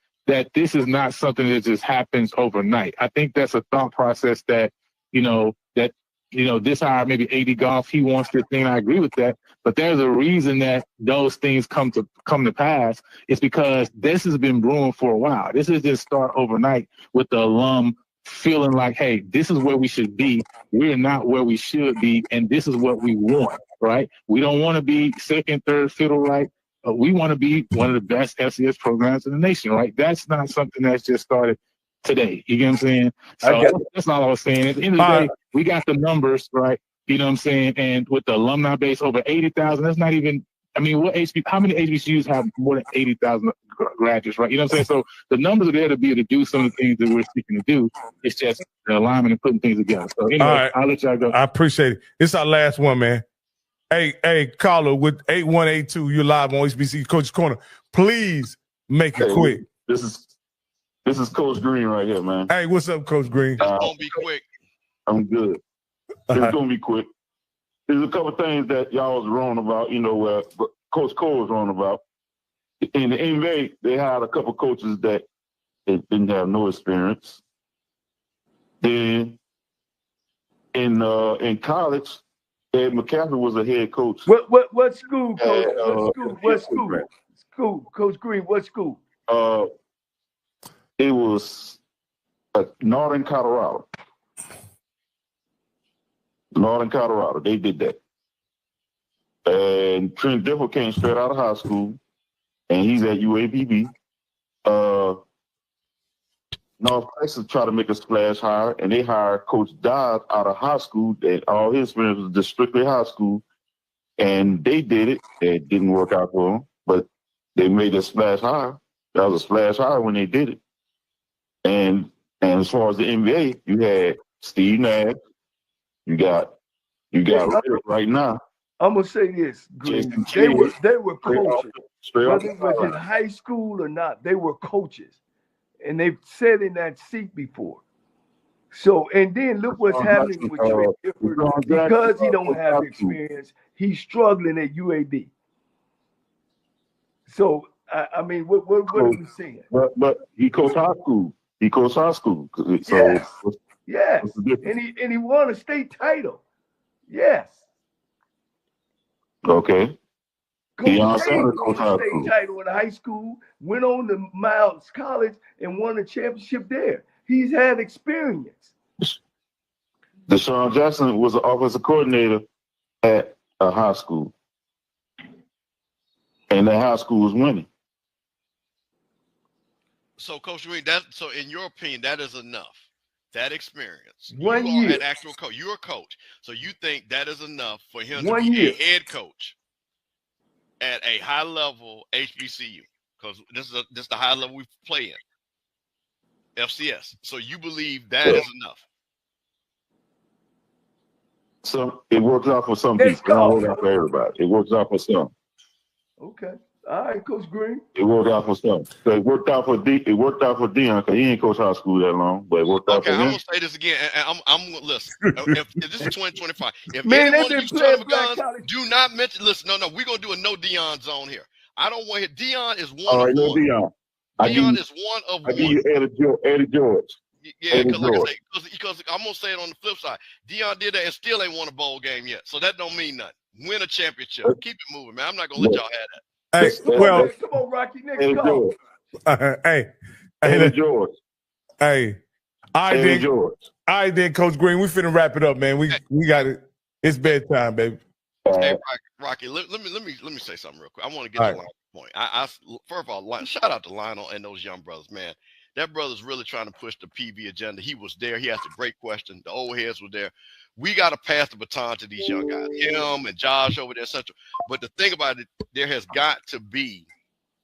this is not something that just happens overnight. I think that's a thought process that this hire, maybe 80 Golf, he wants this thing. I agree with that. But there's a reason that those things come to pass. It's because this has been brewing for a while. This is just start overnight with the alum feeling like, hey, this is where we should be. We're not where we should be. And this is what we want, right? We don't want to be second, third fiddle, right? We want to be one of the best FCS programs in the nation, right? That's not something that's just started today. You get what I'm saying? So that's all I was saying. At the end of the day, we got the numbers, right? You know what I'm saying? And with the alumni base over 80,000, that's not even, I mean, how many HBCUs have more than 80,000 graduates, right? You know what I'm saying? So the numbers are there to be able to do some of the things that we're seeking to do. It's just the alignment and putting things together. So anyway, all right. I'll let y'all go. I appreciate it. It's our last one, man. Hey, caller with 8182, you're live on HBCU Coaches Corner. Please make it quick. This is Coach Green right here, man. Hey, what's up, Coach Green? It's gonna be quick. I'm good. It's gonna be quick. There's a couple of things that y'all was wrong about, Coach Cole was wrong about. In the NBA, they hired a couple of coaches that didn't have no experience. Then in college, Ed McCaffrey was a head coach. What school, Coach? What school? Coach Green, what school? It was Northern Colorado. Northern Colorado. They did that. And Trent Diffel came straight out of high school, and he's at UAPB. North Texas tried to make a splash hire, and they hired Coach Dodd out of high school. And all his experience was just strictly high school. And they did it. It didn't work out for them, but they made a splash hire. That was a splash hire when they did it. And as far as the NBA, you had Steve Nash. You got right now. I'm gonna say this, Green. They were coaches. Whether it was in high school or not, they were coaches. And they've sat in that seat before. So, and then look what's happening with Trent Diffel. Because he don't have experience, he's struggling at UAB. So, I mean, what are we saying? But he coached high school. So yes. And he won a state title. Yes. Okay. Coach Sanders won a state title in high school, went on to Miles College and won a championship there. He's had experience. Deshaun Jackson was an offensive coordinator at a high school. And that high school was winning. So, Coach Reed, so in your opinion, that is enough. That experience. 1 year. An actual coach. You're a coach. So you think that is enough for him 1 to be year. a head coach at a high level HBCU? Because this is the high level we play in. FCS. So you believe that is enough? So it works out for some people. It don't work out for everybody. It works out for some. Okay. All right, Coach Green. It worked out for some. So it worked out for Dion because he ain't coached high school that long, but it worked out for him. I'm gonna say this again, and I'm gonna listen. If this is 2025, if Man, any one of you son of a guns do not mention, listen, no, we're gonna do a no Dion zone here. I don't want to. Dion is one. All right, no Dion. Dion is one of one. I give you Eddie George. Yeah, because like I say, because I'm gonna say it on the flip side. Dion did that and still ain't won a bowl game yet, so that don't mean nothing. Win a championship. Keep it moving, man. I'm not gonna let y'all have that. Hey, well, come on, Rocky, next call. Eddie George. Hey, I did, Coach Green. We finna wrap it up, man. We got it. It's bedtime, baby. Hey, Rocky, let me say something real quick. I want to get to Lionel's point. First of all, shout out to Lionel and those young brothers, man. That brother's really trying to push the PV agenda. He was there. He asked a great question. The old heads were there. We got to pass the baton to these young guys, him and Josh over there, Central. But the thing about it, there has got to be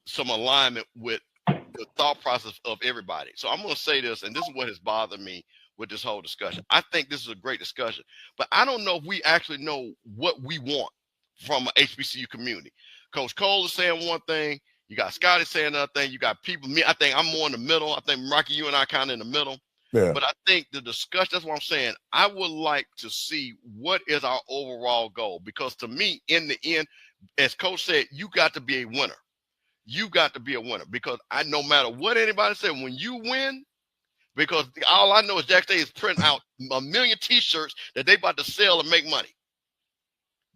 some alignment with the thought process of everybody. So I'm going to say this, and this is what has bothered me with this whole discussion. I think this is a great discussion, but I don't know if we actually know what we want from an HBCU community. Coach Cole is saying one thing. You got Scotty saying another thing. You got people. Me, I think I'm more in the middle. I think Rocky, you and I kind of in the middle. Yeah. But I think the discussion, that's what I'm saying. I would like to see what is our overall goal. Because to me, in the end, as Coach said, you got to be a winner. You got to be a winner. Because no matter what anybody said, when you win, because all I know is Jack State is printing out 1 million T-shirts that they about to sell and make money.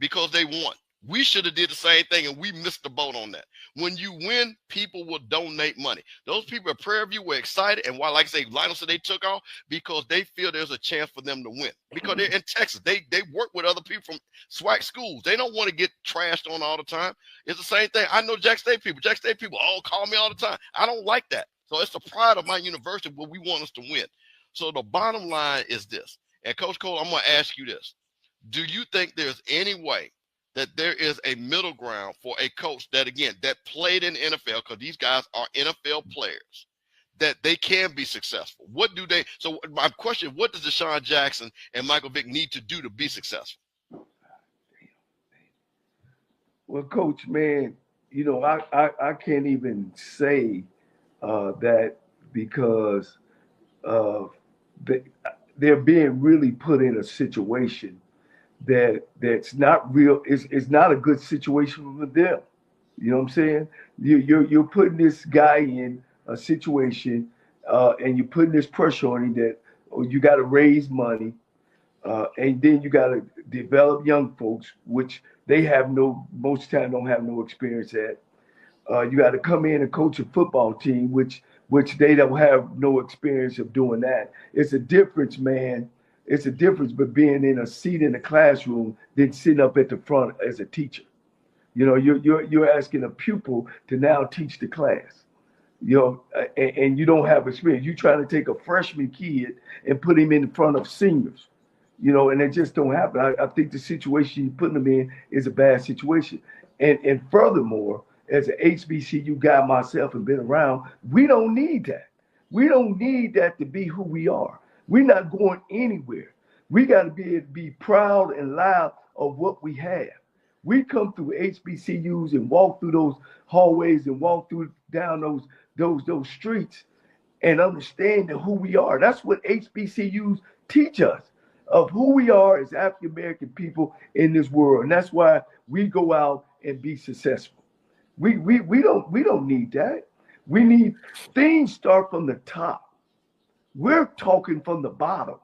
Because they won. We should have did the same thing, and we missed the boat on that. When you win, people will donate money. Those people at Prairie View were excited, and why, like I say, Lionel said they took off because they feel there's a chance for them to win. Because they're in Texas. They work with other people from SWAC schools. They don't want to get trashed on all the time. It's the same thing. I know Jack State people. Jack State people call me all the time. I don't like that. So it's the pride of my university where we want us to win. So the bottom line is this. And Coach Cole, I'm going to ask you this. Do you think there's any way that there is a middle ground for a coach that, again, that played in the NFL, because these guys are NFL players, that they can be successful? What do they? So my question, what does Deshaun Jackson and Michael Vick need to do to be successful? Well, Coach, man, you know, I can't even say that because they're being really put in a situation that's not real. It's not a good situation for them. You know what I'm saying? You're putting this guy in a situation, and you're putting this pressure on him that you got to raise money, and then you got to develop young folks, which they have most time don't have no experience at. You got to come in and coach a football team, which they don't have no experience of doing that. It's a difference, man, It's a difference but being in a seat in the classroom than sitting up at the front as a teacher. You know, you're asking a pupil to now teach the class. You know, and you don't have experience. You're trying to take a freshman kid and put him in front of seniors. You know, and it just don't happen. I think the situation you're putting them in is a bad situation. And furthermore, as an HBCU guy myself and been around, we don't need that. We don't need that to be who we are. We're not going anywhere. We got to be proud and loud of what we have. We come through HBCUs and walk through those hallways and walk through down those streets and understanding who we are. That's what HBCUs teach us, of who we are as African American people in this world. And that's why we go out and be successful. We don't need that. We need things start from the top. We're talking from the bottom.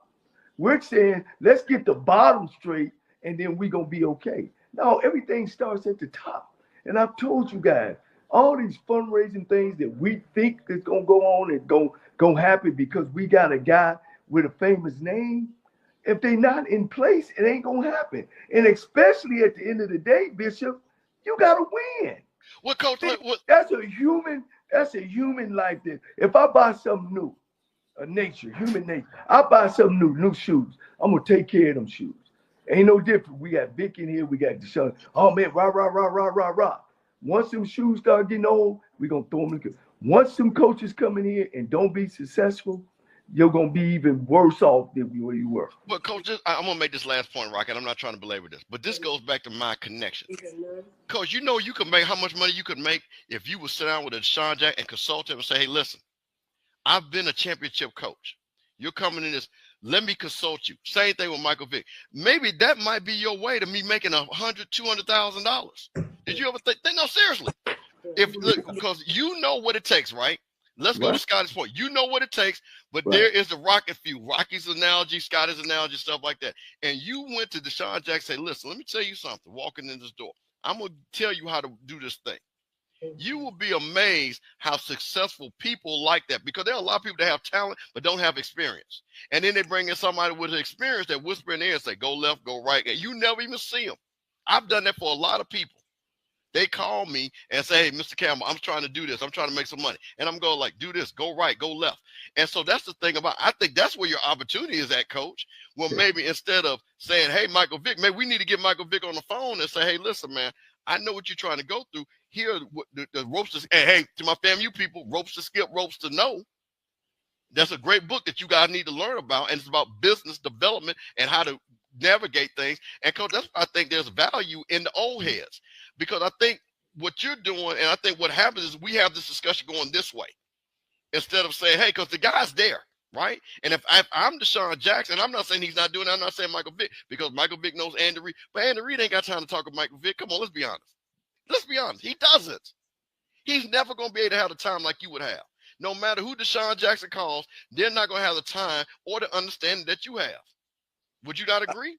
We're saying, let's get the bottom straight and then we're going to be okay. No, everything starts at the top. And I've told you guys, all these fundraising things that we think is going to go on and going to happen because we got a guy with a famous name, if they're not in place, it ain't going to happen. And especially at the end of the day, Bishop, you got to win. Well, Coach, That's a human life. That if I buy something new, human nature, I buy something new shoes, I'm going to take care of them shoes. Ain't no different. We got Vic in here. We got Deshaun. Oh, man, rah. Once them shoes start getting old, we're going to throw them in the. Once some coaches come in here and don't be successful, you're going to be even worse off than where you were. But, Coach, I'm going to make this last point, Rocky, and I'm not trying to belabor this, but this goes back to my connection. Coach, you know you could make how much money you could make if you would sit down with a Deshaun Jack and consult him and say, hey, listen, I've been a championship coach. You're coming in this. Let me consult you. Same thing with Michael Vick. Maybe that might be your way to me making $200,000. Did you ever think? No, seriously. Because you know what it takes, right? Let's go to Scotty's point. You know what it takes, but there is the rocket fuel. Rocky's analogy, Scotty's analogy, stuff like that. And you went to Deshaun Jackson and say, listen, let me tell you something. Walking in this door, I'm going to tell you how to do this thing. You will be amazed how successful people like that, because there are a lot of people that have talent but don't have experience. And then they bring in somebody with experience that whisper in there and say, go left, go right. And you never even see them. I've done that for a lot of people. They call me and say, hey, Mr. Campbell, I'm trying to do this. I'm trying to make some money. And I'm going like, do this, go right, go left. And so that's the thing about, I think that's where your opportunity is at, Coach. Well, maybe instead of saying, hey, Michael Vick, maybe we need to get Michael Vick on the phone and say, hey, listen, man, I know what you're trying to go through. Here are the ropes to, hey, to my FAMU people, ropes to skip, ropes to know. That's a great book that you guys need to learn about. And it's about business development and how to navigate things. And Coach, that's why I think there's value in the old heads, because I think what you're doing, and I think what happens is we have this discussion going this way instead of saying, hey, because the guy's there, right? And if I'm Deshaun Jackson, I'm not saying he's not doing it. I'm not saying Michael Vick, because Michael Vick knows Andy Reid, but Andy Reid ain't got time to talk to Michael Vick. Come on, let's be honest. Let's be honest. He doesn't. He's never going to be able to have the time like you would have. No matter who Deshaun Jackson calls, they're not going to have the time or the understanding that you have. Would you not agree?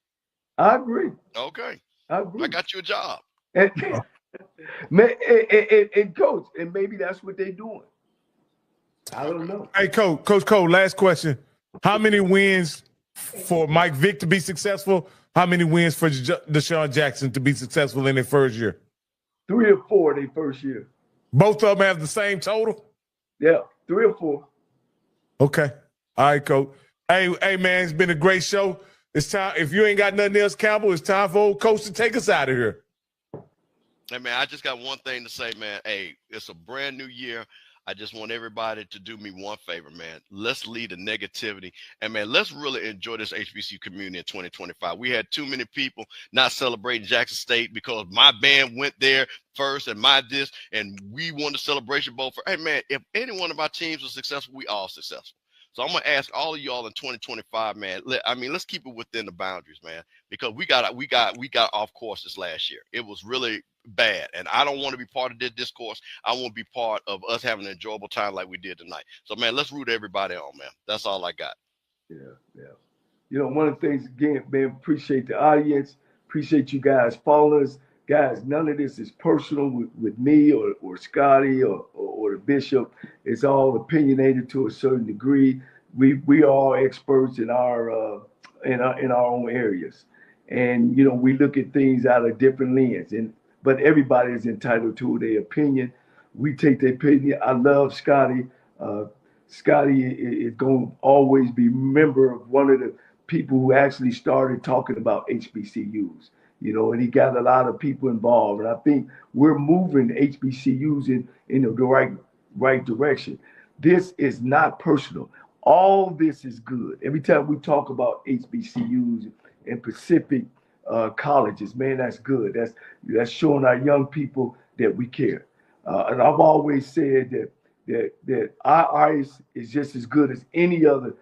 I agree. Okay. I agree. I got you a job. And Coach, and maybe that's what they're doing. I don't know. Hey, Coach Cole, last question. How many wins for Mike Vick to be successful? How many wins for Deshaun Jackson to be successful in their first year? 3 or 4 their first year. Both of them have the same total? Yeah, 3 or 4. Okay. All right, Coach. Hey, man, it's been a great show. It's time. If you ain't got nothing else, Campbell, it's time for old Coach to take us out of here. Hey, man, I just got one thing to say, man. Hey, it's a brand new year. I just want everybody to do me one favor, man. Let's leave the negativity. And, man, let's really enjoy this HBCU community in 2025. We had too many people not celebrating Jackson State because my band went there first and my this, and we won the Celebration Bowl. Hey, man, if any one of our teams was successful, we all successful. So I'm going to ask all of y'all in 2025, man, let's keep it within the boundaries, man, because we got off course this last year. It was really bad, and I don't want to be part of this discourse. I want to be part of us having an enjoyable time like we did tonight. So, man, let's root everybody on, man. That's all I got. Yeah. You know, one of the things, again, man, appreciate the audience, appreciate you guys following us. Guys, none of this is personal with me or Scotty or the Bishop. It's all opinionated to a certain degree. We are all experts in our in our own areas. And, you know, we look at things out of different lens, but everybody is entitled to their opinion. We take their opinion. I love Scotty. Scotty is going to always be a member of one of the people who actually started talking about HBCUs, you know, and he got a lot of people involved. And I think we're moving HBCUs in the right direction. This is not personal. All this is good. Every time we talk about HBCUs and Pacific colleges, man, that's good. That's showing our young people that we care. And I've always said that our ice is just as good as any other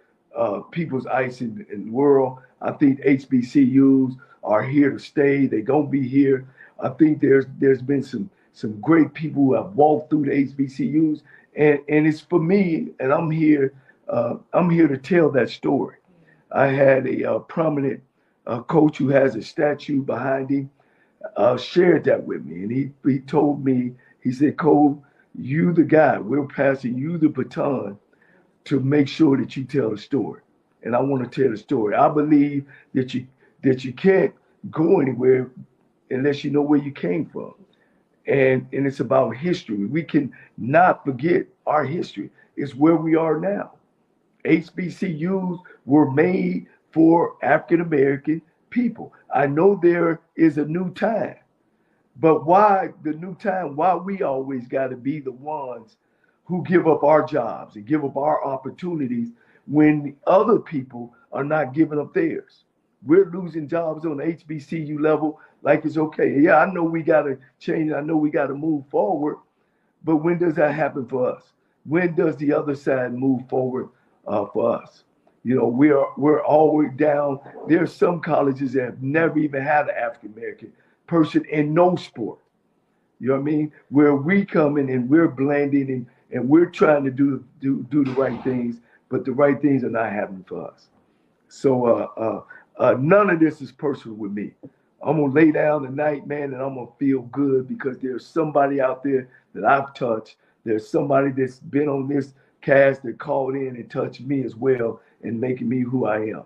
people's ice in the world. I think HBCUs are here to stay. They're gonna be here. I think there's been some great people who have walked through the HBCUs, and it's for me. And I'm here to tell that story. I had a prominent coach who has a statue behind him shared that with me, and he told me, he said, "Cole, you the guy. We're passing you the baton to make sure that you tell the story." And I want to tell the story. I believe that you can't go anywhere unless you know where you came from. And it's about history. We can not forget our history. It's where we are now. HBCUs were made for African American people. I know there is a new time, but why the new time? Why we always got to be the ones who give up our jobs and give up our opportunities when other people are not giving up theirs? We're losing jobs on the HBCU level like it's okay. Yeah, I know we got to change. I know we got to move forward, but when does that happen for us? When does the other side move forward for us? You know, we're always down. There are some colleges that have never even had an African American person in no sport. You know what I mean? Where we come in and we're blending and we're trying to do the right things, but the right things are not happening for us. So none of this is personal with me. I'm gonna lay down tonight, man, and I'm gonna feel good because there's somebody out there that I've touched. There's somebody that's been on this cast that called in and touched me as well and making me who I am.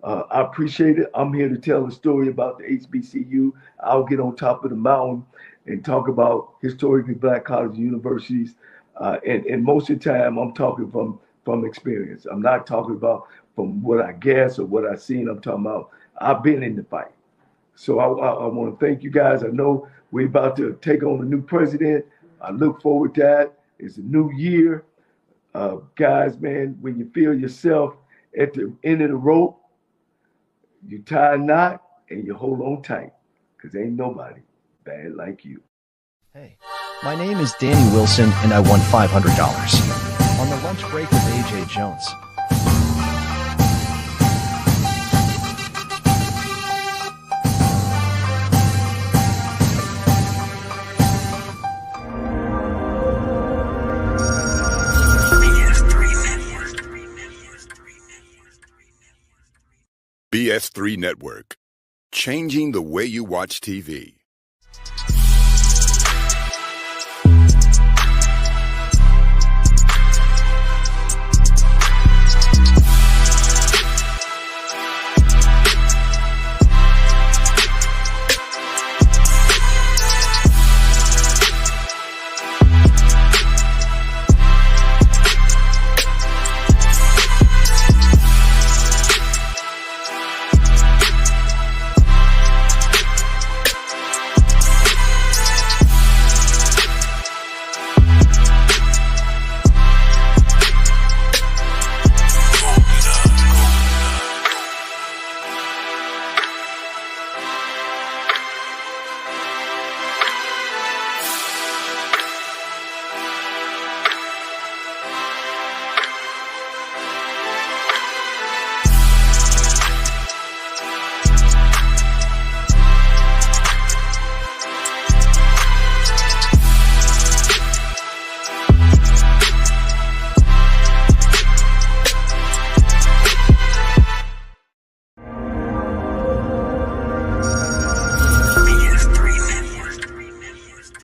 I appreciate it. I'm here to tell a story about the HBCU. I'll get on top of the mountain and talk about historically Black colleges and universities. And most of the time, I'm talking from experience. I'm not talking about from what I guess or what I've seen. I'm talking about I've been in the fight. So I want to thank you guys. I know we're about to take on a new president. I look forward to that. It's a new year. Guys, man, when you feel yourself at the end of the rope, you tie a knot and you hold on tight because ain't nobody bad like you. Hey, my name is Danny Wilson and I won $500 on the lunch break with AJ Jones. BS3 Network, changing the way you watch TV.